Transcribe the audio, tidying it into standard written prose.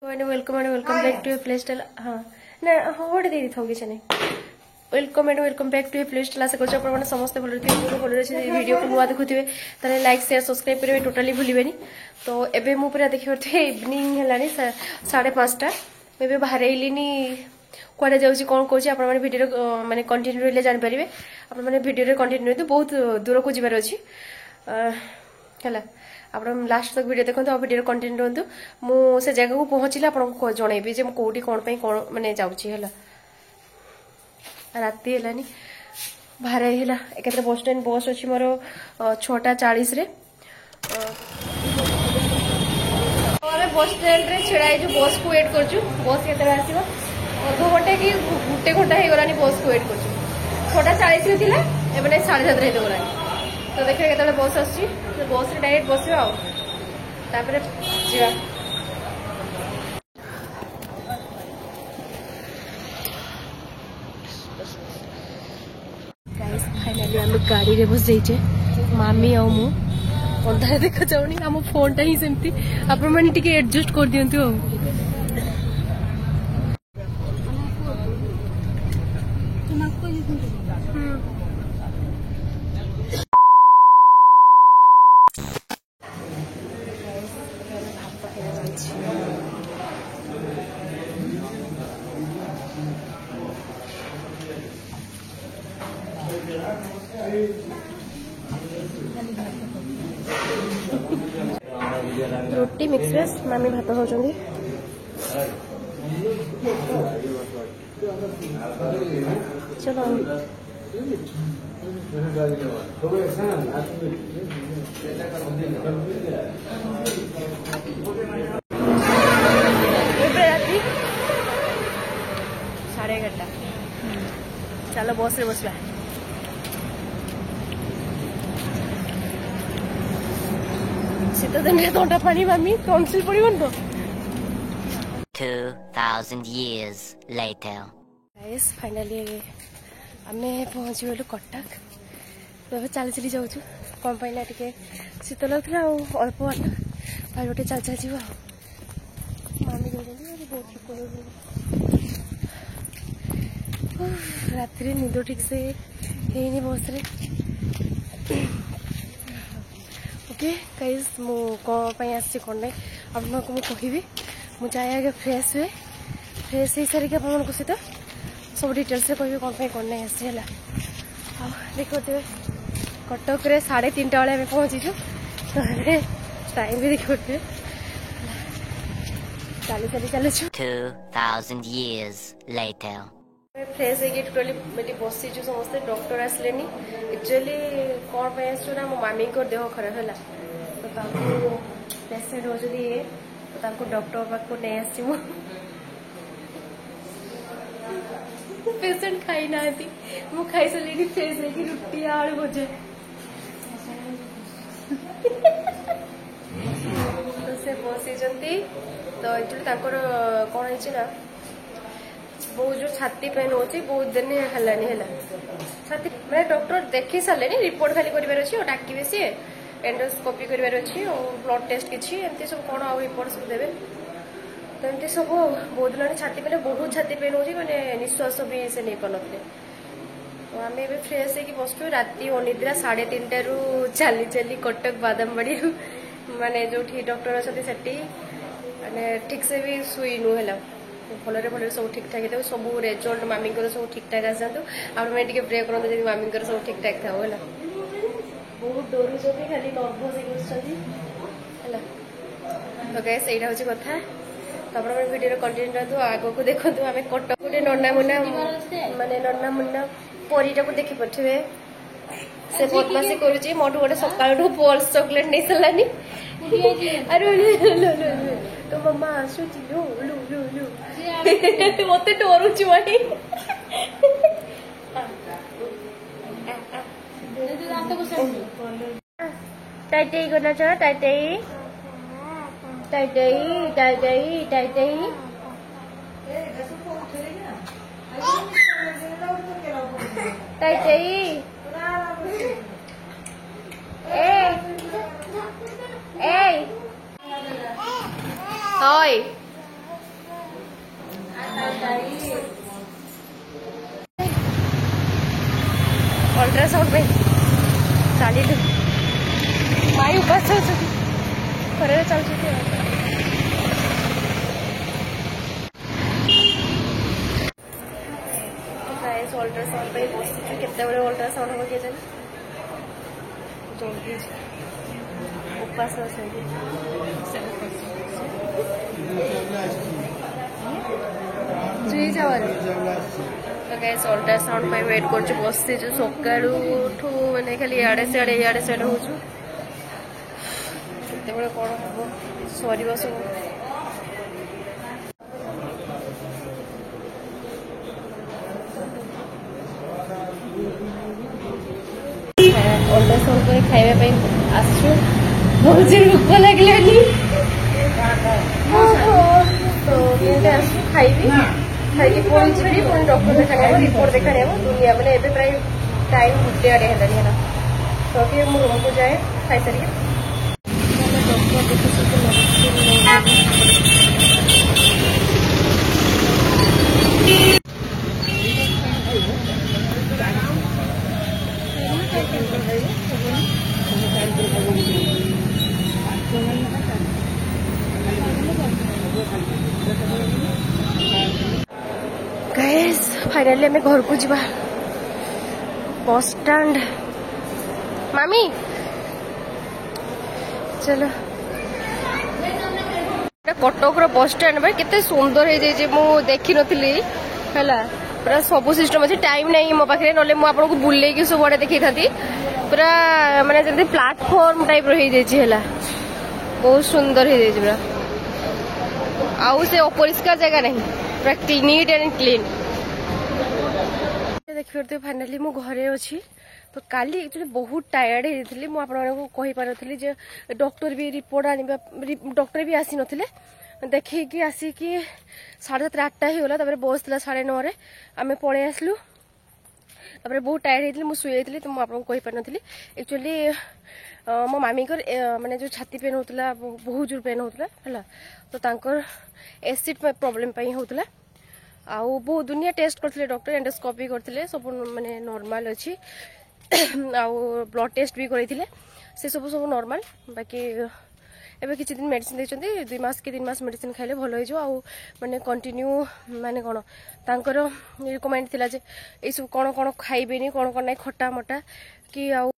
welcome back to play style हाँ ना हाँ गोटे दे था किसी नहीं welcome back to play style आशा कर समस्त भल भल वीडियो को नुआ देखुए ताले लाइक शेयर सब्सक्राइब करेंगे टोटाली भूलें तो एबे मु पूरा देखि पारे इवनिंग है 5:30 मुझे बाहर कड़े जाऊँगी कौन कौन आप भिडियो माने कंटिन्यू रही जानीपारे आपने भिडियो कंटिन्यू रहते बहुत दूर को जबार अच्छी है आप लास्ट तक वीडियो देखते और वीडियो कंटिन्यू रहतु मुझे जगह को पहुँचले आपको जनइबी जे कौटी कौन कौन माने जाऊँगी है राति है बाहर है एक बस स्टैंड बस अच्छी मोर 6:40 बस स्टैंड रे छेड़ा जो बस को वेट कर बस के आसो अध घंटे कि गोटे घंटा हो गलानी बस को वेट कर 6:40 थी एवं 7:30 हो गलानी तो देखिए केतले बस आसी बस रे डायरेक्ट बस आपर जा फाइनाली आम गाड़ी रे बस जाइए मामी आ मु अंधारे देखा जाऊनी आम फोन टा ही सेमती आपण माने टिके एडजस्ट कर दियंतु रोटी मिक्स वेज मामी भात खाऊँ चलो रात्रि 11:30 चलो बस रे बसवा शीत दिन तंटा पानी मामी टॉन्सिल पड़न तो 2000 years later गाइस फाइनली आमे पहुंची गलु कटक तो चली चली जाऊँ कौन पाइना टिके शीत लगुला अल्प बाट भाई गोटे चल चल जीव मामी कहते बहुत रात निद ठीक से है बस रे ओके गाइस मु कौन आसी कौन ना आपको मुझे कहबी मुझे जाए आगे फ्रेश हुए फ्रेश हो सारिक आप सहित सब डिटेल्स कह कौन नहीं आसी है देखते कटक 3:30 बेले आम पहुँचीचु टाइम भी देखते चली चली चलु 2000 years later फ्रेश है टोटाली बसीचु समस्ते डॉक्टर आसले एक्चुअली कौन आसना मो मामी को देह खराब है तो पेसेंट हो तो डॉक्टर पाक नहीं आसी पेसेंट खाई ना मु खाई सारे फ्रेश है रुटी आलू भजा तो से बसी तो एक्चुअली कौन है बहुत जो छाती पेन हो बहुत दिन है छाती मैं डॉक्टर देखी सारे रिपोर्ट खाली कर डाकिबे सी एंडोस्कोपी कर ब्लड टेस्ट किसी सब कौन आ रिपोर्ट सब देवे तो एमती सब बहुत दिन छाती पेन बहुत छाती पेन हो मैंने निश्वास भी से नहीं पारे तो आम ए फ्रेश हो बसु राति अनिद्रा 3:30 रु चली चली कटक बादामबाड़ी माने जो डॉक्टर अच्छा से माने ठीक से भी शुईनु है भलरे भलरे सब ठीक ठाक था सब रेजल्ट मामी सब ठीक ठाक आस जातु आपने प्रे करते मामी सब ठीक ठाक था है बहुत डर खाली नर्भस है तो गैस यही हूँ कथा तो आप वीडियो कंटिन्यू रहतु आग को देखु आम कटक गोटे नन्ना मुन्ना माने नन्ना मुन्ना परीटा को देखी पठे से बदमाशी करुच्ची मोटू गोटे सकाल पल्स चॉकलेट नहीं सारानी अरे तो मम्मा आसुची लु लु लु लु मत डरुची मानी टाइटाई करना चाह टाइटाई टाइटाई टाइटाई टाइटाई टाइटाई ए ए Thôi अल्ट्रासाउंड पे चलिए माई उपास खरे चलती अल्ट्रासाउंड पे बस केते अल्ट्रासाउंड हम किए जल्दी उपास जुई जावर तो गाइस अल्ट्रासाउंड पे वेट कर बसी सकाळू मैंने खाली इे सियाड़े हो कौन हम सर सब अल्ट्रासाउंड पर खाइबा आसु बहुत जोर भोक लगे तो खाइबी खाई पुणी जी पुणी डॉक्टर देखा रिपोर्ट देखा दुनिया मैंने एवं प्राय टाइम 1 आड़े है तो कि मु रूम को जाए खाई सारी गाइस फाइनली हमें घर को जा बस स्टैंड मामी चलो कटक बस स्टैंड भाई केते सुंदर हो जाए मु देखी नी है पूरा सब सिस्टम अच्छे टाइम नहीं मो पाखे ना मुझे बुले सब आड़े देखी था पूरा माने जल्दी प्लाटफॉर्म टाइप रही बहुत सुंदर हो जाए पूरा आउ से अपरिष्कार जगह नहीं पूरा नीट एंड क्लीन देखिए फाइनाली मु घरे अच्छी तो काली एक्चुअली बहुत टायर्ड होती मुझे पारी जे डॉक्टर भी रिपोर्ट आने डॉक्टर भी आसी नथिले देखी आसिकी 7:30 8टा ही गला बस थी 9:30 आम पलि आसलु बहुत टायर्ड होती मुझे तो मुझे पारि नी एक्चुअली मो मामी माने जो छाती पेन होता बहुत जोर पेन होता है तो एसिड प्रॉब्लम होता आउ बहुत दुनिया टेस्ट करते डॉक्टर एंडोस्कोपी करते सब माने नॉर्मल अच्छी आउ ब्लड टेस्ट भी करते से सब नॉर्मल बाकी एवं किसी दिन मेडिसिन देते 2 मास कि 3 मास मेडिसिन खाइले भल हो माने कंटिन्यू माने कौन तांकर रिकमेंड थिला जे ए सब कौन कौन खाइबेनी कौन कौन नहीं खट्टा मटा कि आउ